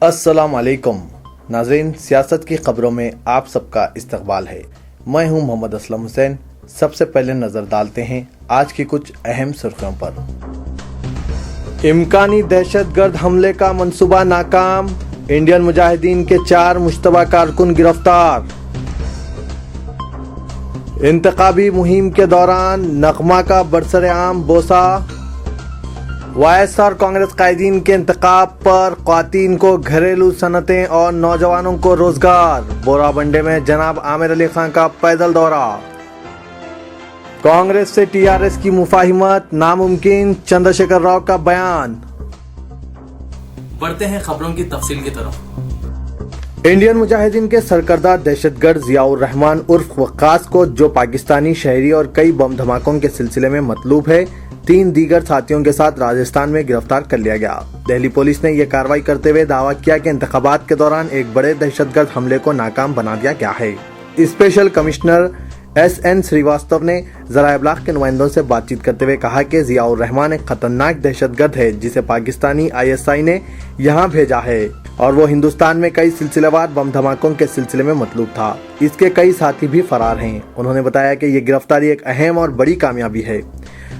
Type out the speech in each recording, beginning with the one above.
अस्सलाम वालेकुम नाज़रीन, सियासत की खबरों में आप सबका इस्तकबाल है। मैं हूं मोहम्मद असलम हुसैन। सबसे पहले नजर डालते हैं आज की कुछ अहम सुर्खियों पर। इम्कानी दहशतगर्द हमले का मंसूबा नाकाम, इंडियन मुजाहिदीन के 4 मुश्तबा कारकुन गिरफ्तार। इंतखाबी मुहिम के दौरान नगमा का बरसरे-आम बोसा। वाईएसआर कांग्रेस कायदीन के इंतखाब पर ख्वातीन को घरेलू सनतें और नौजवानों को रोजगार। बोराबंडे में जनाब आमिर अली खान का पैदल दौरा। कांग्रेस से टीआरएस की मुफाहिमत नामुमकिन, चंद्रशेखर राव का बयान। बढ़ते हैं खबरों की तफसील की तरफ। इंडियन मुजाहिदीन के सरकर्दा दहशतगर्द जियाउर रहमान उर्फ वक्कास को, जो पाकिस्तानी शहरी और कई बम धमाकों के सिलसिले में मतलूब है, 3 दीगर साथियों के साथ राजस्थान में गिरफ्तार कर लिया गया। दिल्ली पुलिस ने यह कार्रवाई करते हुए दावा किया कि इंतखाबात के दौरान एक बड़े दहशतगर्द हमले को नाकाम बना दिया गया है। स्पेशल कमिश्नर SN श्रीवास्तव ने ज़राए इब्लाग के नुमाइंदों से बातचीत करते हुए कहा कि जियाउर रहमान एक खतरनाक दहशतगर्द है जिसे पाकिस्तानी ISI ने यहाँ भेजा है और वो हिंदुस्तान में कई सिलसिलेवार बम धमाकों के सिलसिले में मतलूब था। इसके कई साथी भी फरार हैं। उन्होंने बताया कि ये गिरफ्तारी एक अहम और बड़ी कामयाबी है।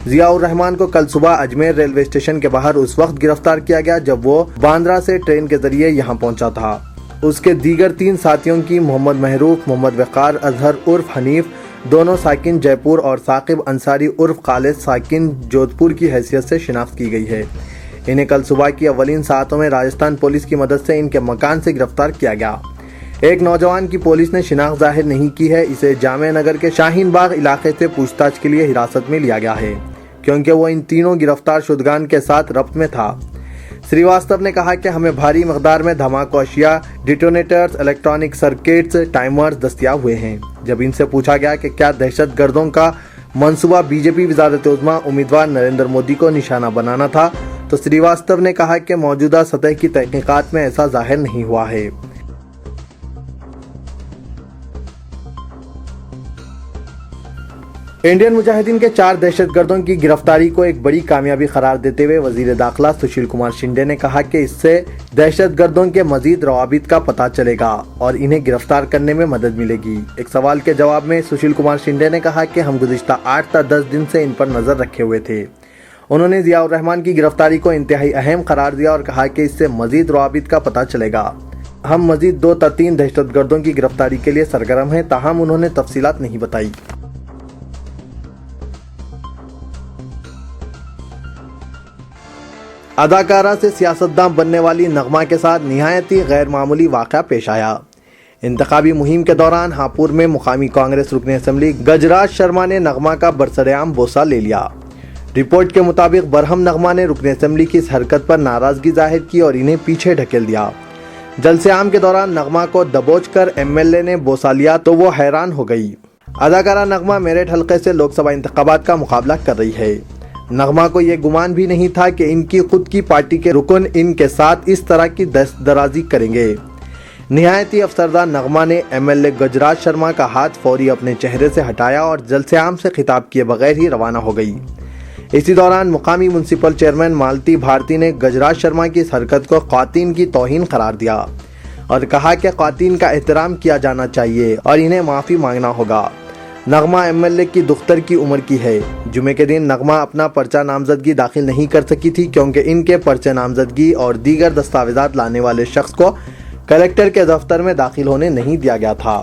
जियाउर रहमान को कल सुबह अजमेर रेलवे स्टेशन के बाहर उस वक्त गिरफ्तार किया गया जब वो बांद्रा से ट्रेन के जरिए यहाँ पहुंचा था। उसके दीगर 3 साथियों की मोहम्मद महरूफ, मोहम्मद वक़ार अजहर उर्फ हनीफ, दोनों साकिन जयपुर, और साकिब अंसारी उर्फ खालिद साकिन जोधपुर की हैसियत से शिनाख्त की गई है। इन्हें कल सुबह की अवलीन सातों में राजस्थान पुलिस की मदद से इनके मकान से गिरफ्तार किया गया। एक नौजवान की पुलिस ने शिनाख्त जाहिर नहीं की है। इसे जामे नगर के शाहीन बाग इलाके से पूछताछ के लिए हिरासत में लिया गया है क्योंकि वो इन तीनों गिरफ्तार शुदगान के साथ रब्त में था। श्रीवास्तव ने कहा कि हमें भारी मकदार में धमाका अशिया, डिटोनेटर्स, इलेक्ट्रॉनिक सर्किट्स, टाइमर्स दस्तियाब हुए हैं। जब इनसे पूछा गया कि क्या दहशत गर्दों का मंसूबा बीजेपी वज़ारत उज़्मा उम्मीदवार नरेंद्र मोदी को निशाना बनाना था, तो श्रीवास्तव ने कहा कि मौजूदा सतह की तहकीकात में ऐसा जाहिर नहीं हुआ है। इंडियन मुजाहिदीन के 4 दहशतगर्दों की गिरफ्तारी को एक बड़ी कामयाबी करार देते हुए वजीर दाखिला सुशील कुमार शिंदे ने कहा कि इससे दहशतगर्दों के मजीद रवाबित का पता चलेगा और इन्हें गिरफ्तार करने में मदद मिलेगी। एक सवाल के जवाब में सुशील कुमार शिंदे ने कहा कि हम गुज़िश्ता 8 या 10 दिन से इन पर नजर रखे हुए थे। उन्होंने जियाउर रहमान की गिरफ्तारी को इंतहाई अहम करार दिया और कहा कि इससे मजीद रवाबित का पता चलेगा। हम मजीद 2 या 3 दहशतगर्दों की गिरफ्तारी के लिए सरगर्म हैं, ताहम उन्होंने तफसीलात नहीं बताई। अदाकारा से सियासतदान बनने वाली नगमा के साथ निहायत ही गैर मामूली वाक़या पेश आया। इंतखाबी मुहिम के दौरान हापुर में मुकामी कांग्रेस रुकन असम्बली गजराज शर्मा ने नगमा का बरसरे-आम बोसा ले लिया। रिपोर्ट के मुताबिक बरहम नगमा ने रुकन असम्बली की इस हरकत पर नाराजगी जाहिर की और इन्हें पीछे ढकेल दिया। जलसे-आम के दौरान नगमा को दबोच कर MLA ने बोसा लिया तो वो हैरान हो गई। अदाकारा नगमा मेरठ हल्के से लोकसभा इंतखाबात का मुकाबला कर रही है। नगमा को यह गुमान भी नहीं था कि इनकी खुद की पार्टी के रुकन इनके साथ इस तरह की दस्तदराजी करेंगे। निहायत ही अफसरदा नगमा ने MLA गजराज शर्मा का हाथ फौरी अपने चेहरे से हटाया और जलसे-आम से खिताब किए बगैर ही रवाना हो गई। इसी दौरान मुकामी म्युनिसिपल चेयरमैन मालती भारती ने गजराज शर्मा की इस हरकत को ख्वातीन की तौहीन करार दिया और कहा कि ख्वातीन का एहतराम किया जाना चाहिए और इन्हें माफ़ी मांगना होगा। नगमा MLA की दुख्तर की उम्र की है। जुमे के दिन नगमा अपना पर्चा नामजदगी दाखिल नहीं कर सकी थी क्योंकि इनके पर्चे नामजदगी और दीगर दस्तावेजात लाने वाले शख्स को कलेक्टर के दफ्तर में दाखिल होने नहीं दिया गया था।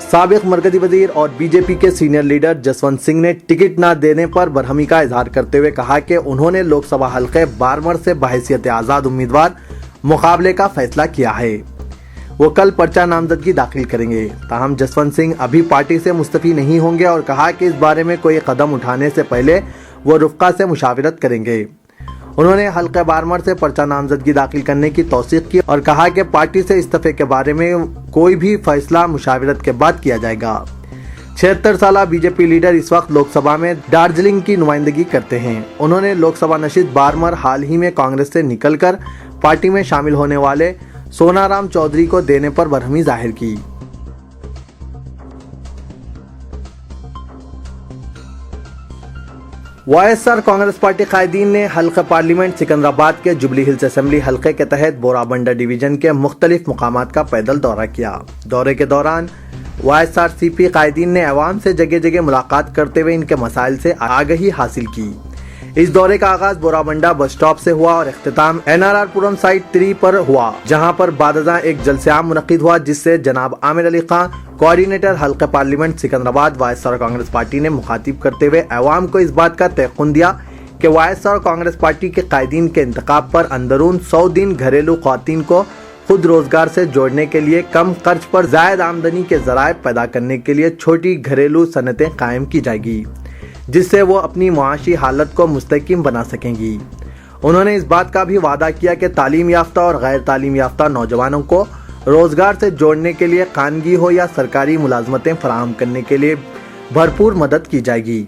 साबिक मरकजी वजीर और बीजेपी के सीनियर लीडर जसवंत सिंह ने टिकट न देने पर बरहमी का इजहार करते हुए कहा कि उन्होंने लोकसभा हल्के बारमर से बहैसियत आज़ाद उम्मीदवार मुकाबले का फैसला किया है। वो कल पर्चा नामजदगी दाखिल करेंगे। ताहम जसवंत सिंह अभी पार्टी से मुस्तफी नहीं होंगे और कहा कि इस बारे में कोई कदम उठाने से पहले वो रुफ़का से मुशावरत करेंगे। उन्होंने हल्के बारमर से पर्चा नामजदगी दाखिल करने की तौसीक की और कहा कि पार्टी से इस्तीफे के बारे में कोई भी फैसला मुशावरत के बाद किया जाएगा। 76 साल बीजेपी लीडर इस वक्त लोकसभा में दार्जिलिंग की नुमाइंदगी करते हैं। उन्होंने लोकसभा नशीद बारमर हाल ही में कांग्रेस से निकलकर पार्टी में शामिल होने वाले सोनाराम चौधरी को देने पर बरहमी जाहिर की। वाईएसआर कांग्रेस पार्टी कायदीन ने हल्का पार्लियामेंट सिकंदराबाद के जुबली हिल्स असेंबली हल्के के तहत बोराबंडा डिवीजन के मुख्तलिफ मुकामात का पैदल दौरा किया। दौरे के दौरान वाईएसआरसीपी कायदीन ने अवाम से जगह जगह मुलाकात करते हुए इनके मसाइल से आगाही हासिल की। इस दौरे का आगाज बोराबंडा बस स्टॉप से हुआ और इख्तिताम NRR पुरम साइट 3 पर हुआ, जहां पर बादशाह एक जलसे-आम मुनक्किद हुआ, जिससे जनाब आमिर अली खान, कोऑर्डिनेटर हल्का parliament Secunderabad YSR Congress party ने मुखातिब करते हुए अवाम को इस बात का तयक़ुन दिया कि वाईएसआर कांग्रेस पार्टी के कायदीन के इंतखाब पर अंदरून 100 दिन घरेलू ख़वातीन को खुद रोजगार से जोड़ने के लिए कम खर्च पर जायद आमदनी के ज़राए पैदा करने के लिए छोटी घरेलू सनतें कायम की जाएगी, जिससे वो अपनी मुआशी हालत को मुस्तकिम बना सकेंगी। उन्होंने इस बात का भी वादा किया कि तालीम याफ्ता और गैर तालीम याफ्ता नौजवानों को रोजगार से जोड़ने के लिए खानगी हो या सरकारी मुलाजमतें फराहम करने के लिए भरपूर मदद की जाएगी।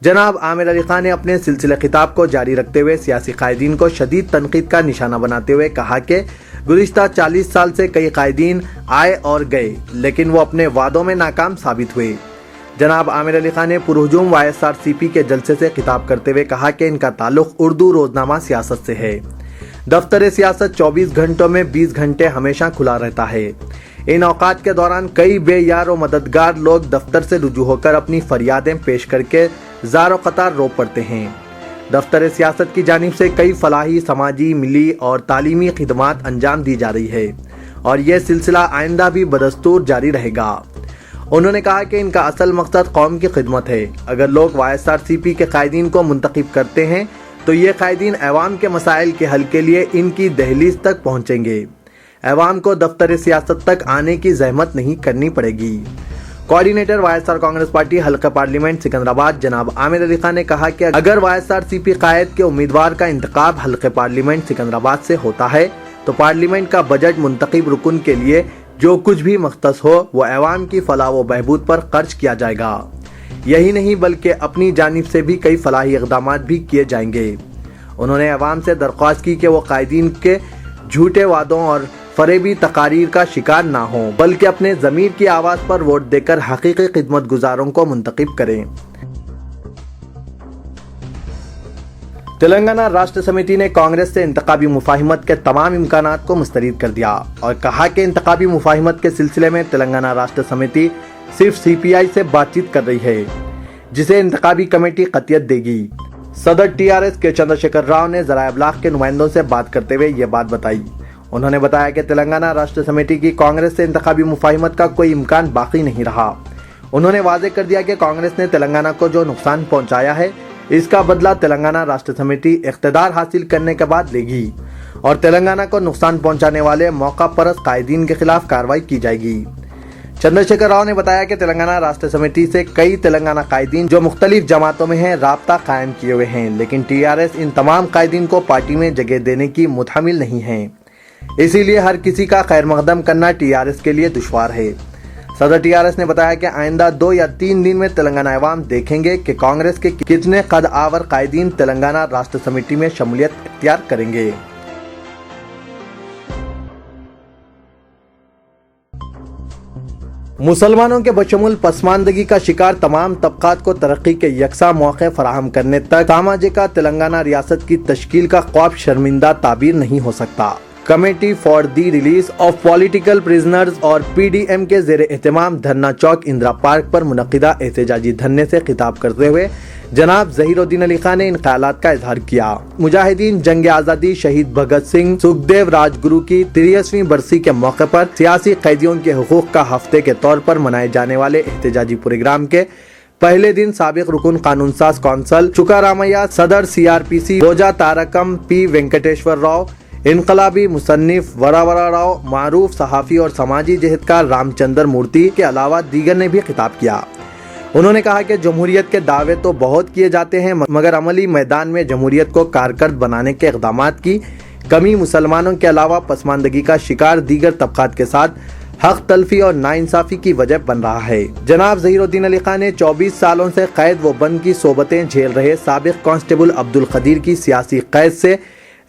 जनाब आमिर अली खान ने अपने सिलसिले खिताब को जारी रखते हुए सियासी कायदीन को शदीद तनकीद का निशाना बनाते हुए कहा कि गुज़िश्ता 40 साल से कई कायदीन आए और गए, लेकिन वो अपने वादों में नाकाम साबित हुए। जनाब आमिर अली खान ने पुरहुजूम वाईएसआरसीपी के जलसे से खिताब करते हुए कहा कि इनका ताल्लुक उर्दू रोजनामा सियासत से है। दफ्तर सियासत 24 घंटों में 20 घंटे हमेशा खुला रहता है। इन औकात के दौरान कई बेयार और मददगार लोग दफ्तर से रुजू होकर अपनी फरियादें पेश करके ज़ारो कतार रो पड़ते हैं। दफ्तर सियासत की जानिब से कई फलाही, समाजी, मिली और तालीमी खिदमात अंजाम दी जा रही है और यह सिलसिला आइंदा भी बदस्तूर जारी रहेगा। उन्होंने कहा कि इनका असल मकसद कौम की खिदमत है। अगर लोग वाईएसआरसीपी के कायदीन को मुंतखब करते हैं तो ये कायदीन अवाम के मसाइल के हल के लिए इनकी दहलीज तक पहुँचेंगे। अवाम को दफ्तर सियासत तक आने की जहमत नहीं करनी पड़ेगी। कोऑर्डिनेटर वाईएसआर कांग्रेस पार्टी हल्का पार्लियामेंट सिकंदराबाद जनाब आमिर अली खान ने कहा कि अगर वाईएसआरसीपी कायद के उम्मीदवार का इंतखाब हल्के पार्लियामेंट सिकंदराबाद से होता है तो पार्लियामेंट का बजट मुंतखब रुकन के लिए जो कुछ भी मख्तस हो वो अवाम की फलाह व बहबूद पर खर्च किया जाएगा। यही नहीं बल्कि अपनी जानिब से भी कई फलाही इक़दामात भी किए जाएंगे। उन्होंने अवाम से दरख्वास्त की कि वो कायदीन के झूठे वादों और फरेबी तकारीर का शिकार ना हो, बल्कि अपने ज़मीर की आवाज़ पर वोट देकर हकीकी खिदमत गुजारों को मुंतखब करें। तेलंगाना राष्ट्र समिति ने कांग्रेस से इंतखाबी मुफाहिमत के तमाम इम्कानात को मुस्तरद कर दिया और कहा कि इंतखाबी मुफाहिमत के सिलसिले में तेलंगाना राष्ट्र समिति सिर्फ CPI से बातचीत कर रही है, जिसे इंतखाबी कमेटी कतियत देगी। सदर TRS के चंद्रशेखर राव ने ज़राए अबलाग के नुमाइंदों से बात करते हुए ये बात बताई। उन्होंने बताया कि तेलंगाना राष्ट्र समिति की कांग्रेस से इंतखाबी मुफाहिमत का कोई इम्कान बाकी नहीं रहा। उन्होंने वाज़ेह कर दिया कि कांग्रेस ने तेलंगाना को जो नुकसान पहुंचाया है इसका बदला तेलंगाना राष्ट्र समिति इख्तिदार हासिल करने के बाद लेगी और तेलंगाना को नुकसान पहुंचाने वाले मौका परस्त कायदीन के खिलाफ कार्रवाई की जाएगी। चंद्रशेखर राव ने बताया कि तेलंगाना राष्ट्र समिति से कई तेलंगाना कायदीन जो मुख्तलिफ जमातों में हैं राब्ता कायम किए हुए हैं, लेकिन TRS इन तमाम कायदीन को पार्टी में जगह देने की मुतहमिल नहीं है। इसीलिए हर किसी का खैर मकदम करना TRS के लिए दुश्वार है। सदर TRS ने बताया कि आइंदा 2 या 3 दिन में तेलंगाना अवाम देखेंगे कि कांग्रेस के कितने कद आवर कायदीन तेलंगाना राष्ट्र समिति में शमूलियत इख्तियार करेंगे। मुसलमानों के बशमूल पसमानदगी का शिकार तमाम तबकात को तरक्की के यकसा मौके फराहम करने तक सामाजिक तेलंगाना रियासत की तश्कील का ख्वाब शर्मिंदा ताबीर नहीं हो सकता। Committee for the release of political prisoners और PDM के ज़ेर एहतमाम धरना चौक इंदिरा पार्क पर मुनक्किदा एहतजाजी धरने से खिताब करते हुए जनाब ज़हीरुद्दीन अली खान ने इन ख्यालात का इजहार किया। मुजाहिदीन जंग आज़ादी शहीद भगत सिंह सुखदेव राजगुरु की 63वीं बरसी के मौके पर सियासी कैदियों के हुकूक का हफ्ते के तौर पर मनाए जाने वाले एहतजाजी प्रोग्राम के पहले दिन साबिक रुकन कानून साज कौंसल चुकारामैया, सदर CRPC भोजा तारकम P वेंकटेश्वर राव, इनकलाबी मुसन्निफ वरावरा राव, मारूफ सहाफ़ी और समाजी जहदकार रामचंद्र मूर्ति के अलावा दीगर ने भी खिताब किया। उन्होंने कहा कि जमहूरियत के दावे तो बहुत किए जाते हैं, मगर अमली मैदान में जमहूरियत को कारगर बनाने के इक़दामात की कमी मुसलमानों के अलावा पसमानदगी का शिकार दीगर तबकात के साथ हक तलफी और नाइंसाफ़ी की वजह बन रहा है। जनाब ज़हीरुद्दीन अली खान ने 24 सालों से कैद व बंद की सोबतें झेल रहे साबिक कांस्टेबल अब्दुल कदीर की सियासी कैद से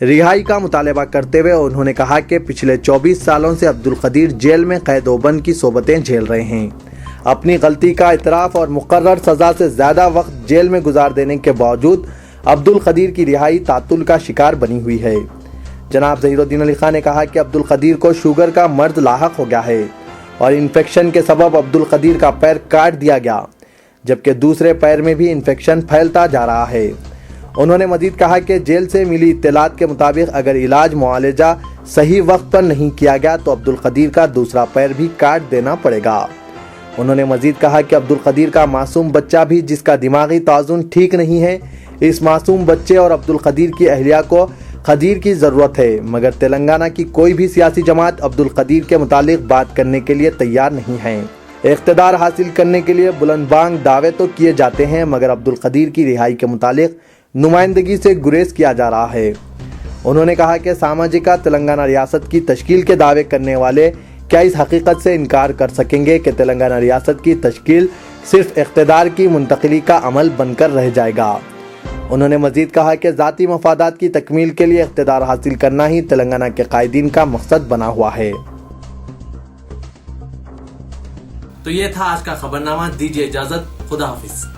रिहाई का मुतालबा करते हुए उन्होंने कहा कि पिछले 24 सालों से अब्दुल कदीर जेल में कैद व बंद की सोबतें झेल रहे हैं। اپنی غلطی کا اعتراف اور مقرر سزا سے زیادہ وقت جیل میں گزار دینے کے باوجود عبدالقدیر کی رہائی تعطل کا شکار بنی ہوئی ہے۔ جناب ظہیر الدین علی خان نے کہا کہ عبدالقدیر کو شوگر کا مرض لاحق ہو گیا ہے اور انفیکشن کے سبب عبدالقدیر کا پیر کاٹ دیا گیا، جبکہ دوسرے پیر میں بھی انفیکشن پھیلتا جا رہا ہے۔ انہوں نے مزید کہا کہ جیل سے ملی اطلاعات کے مطابق اگر علاج معالجہ صحیح وقت پر نہیں کیا گیا تو عبدالقدیر کا دوسرا پیر بھی کاٹ دینا پڑے گا۔ انہوں نے مزید کہا کہ عبدالقدیر کا معصوم بچہ بھی جس کا دماغی توازن ٹھیک نہیں ہے، اس معصوم بچے اور عبدالقدیر کی اہلیہ کو قدیر کی ضرورت ہے، مگر تلنگانہ کی کوئی بھی سیاسی جماعت عبدالقدیر کے متعلق بات کرنے کے لیے تیار نہیں ہے۔ اقتدار حاصل کرنے کے لیے بلند بانگ دعوے تو کیے جاتے ہیں، مگر عبدالقدیر کی رہائی کے متعلق نمائندگی سے گریز کیا جا رہا ہے۔ انہوں نے کہا کہ ساماجیکا تلنگانہ ریاست کی تشکیل کے دعوے کرنے والے کیا اس حقیقت سے انکار کر سکیں گے کہ تلنگانہ ریاست کی تشکیل صرف اقتدار کی منتقلی کا عمل بن کر رہ جائے گا۔ انہوں نے مزید کہا کہ ذاتی مفادات کی تکمیل کے لیے اقتدار حاصل کرنا ہی تلنگانہ کے قائدین کا مقصد بنا ہوا ہے۔ تو یہ تھا آج کا خبرنامہ، دیجیے اجازت، خدا حافظ۔